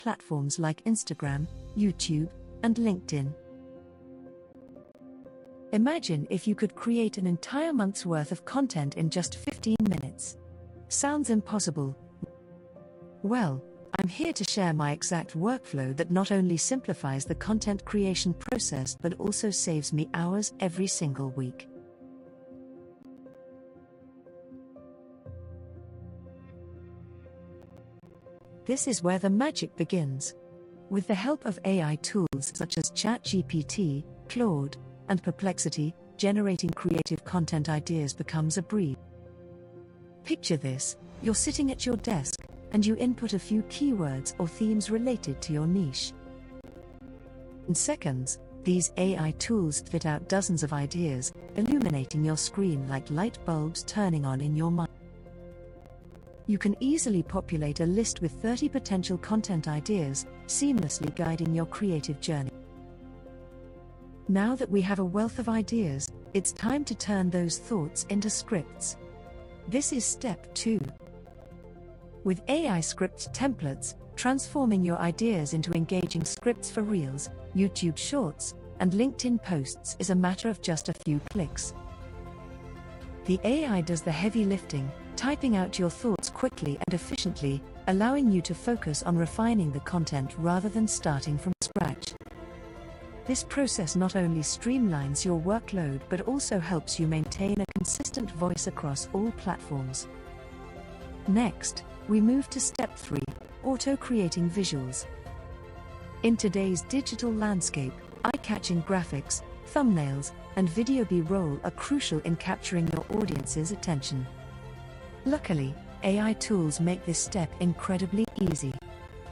platforms like Instagram, YouTube, and LinkedIn. Imagine if you could create an entire month's worth of content in just 15 minutes. Sounds impossible? Well, I'm here to share my exact workflow that not only simplifies the content creation process but also saves me hours every single week. This is where the magic begins. With the help of AI tools such as ChatGPT, Claude, and Perplexity, generating creative content ideas becomes a breeze. Picture this: you're sitting at your desk, and you input a few keywords or themes related to your niche. In seconds, these AI tools spit out dozens of ideas, illuminating your screen like light bulbs turning on in your mind. You can easily populate a list with 30 potential content ideas, seamlessly guiding your creative journey. Now that we have a wealth of ideas, it's time to turn those thoughts into scripts. This is step 2. With AI script templates, transforming your ideas into engaging scripts for Reels, YouTube Shorts, and LinkedIn posts is a matter of just a few clicks. The AI does the heavy lifting, typing out your thoughts quickly and efficiently, allowing you to focus on refining the content rather than starting from scratch. This process not only streamlines your workload but also helps you maintain a consistent voice across all platforms. Next, we move to step 3, auto-creating visuals. In today's digital landscape, eye-catching graphics, thumbnails, and video B-roll are crucial in capturing your audience's attention. Luckily, AI tools make this step incredibly easy.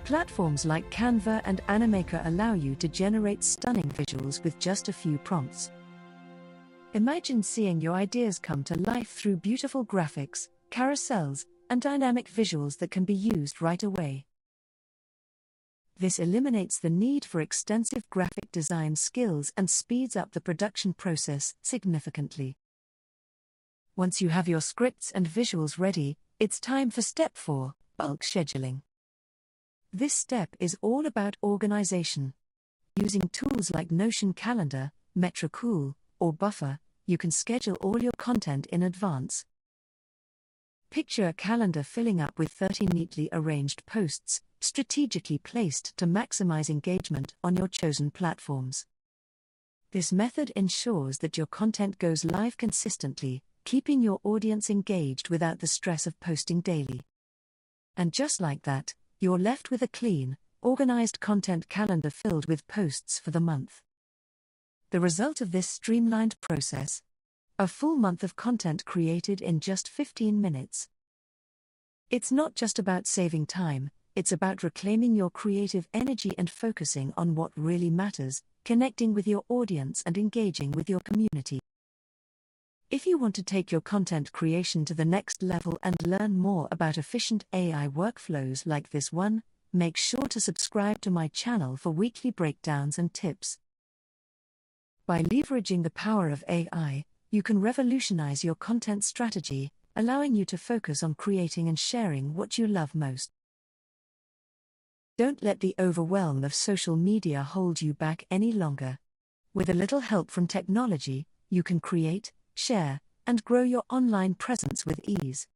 Platforms like Canva and Animaker allow you to generate stunning visuals with just a few prompts. Imagine seeing your ideas come to life through beautiful graphics, carousels, and dynamic visuals that can be used right away. This eliminates the need for extensive graphic design skills and speeds up the production process significantly. Once you have your scripts and visuals ready, it's time for step 4, bulk scheduling. This step is all about organization. Using tools like Notion Calendar, Metricool, or Buffer, you can schedule all your content in advance. Picture a calendar filling up with 30 neatly arranged posts, strategically placed to maximize engagement on your chosen platforms. This method ensures that your content goes live consistently, keeping your audience engaged without the stress of posting daily. And just like that, you're left with a clean, organized content calendar filled with posts for the month. The result of this streamlined process? A full month of content created in just 15 minutes. It's not just about saving time, it's about reclaiming your creative energy and focusing on what really matters, connecting with your audience and engaging with your community. If you want to take your content creation to the next level and learn more about efficient AI workflows like this one, make sure to subscribe to my channel for weekly breakdowns and tips. By leveraging the power of AI, you can revolutionize your content strategy, allowing you to focus on creating and sharing what you love most. Don't let the overwhelm of social media hold you back any longer. With a little help from technology, you can create, share, and grow your online presence with ease.